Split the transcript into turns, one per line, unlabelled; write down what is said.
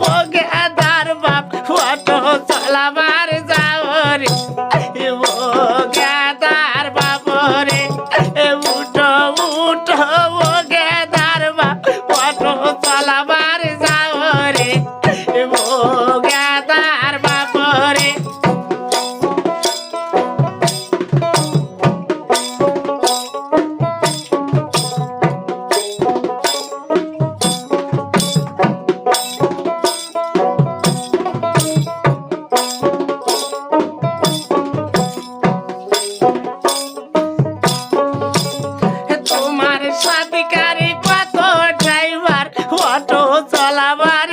ও gather বাপ auto চালাবার যাও রে ও গেদার বাপ রে উঠো উঠো ও গেদার বাপ অটো চালাবার যাও রে ও গেদার বাপ রে তোমার সাথিকারী কত ড্রাইভার অটো চালাবার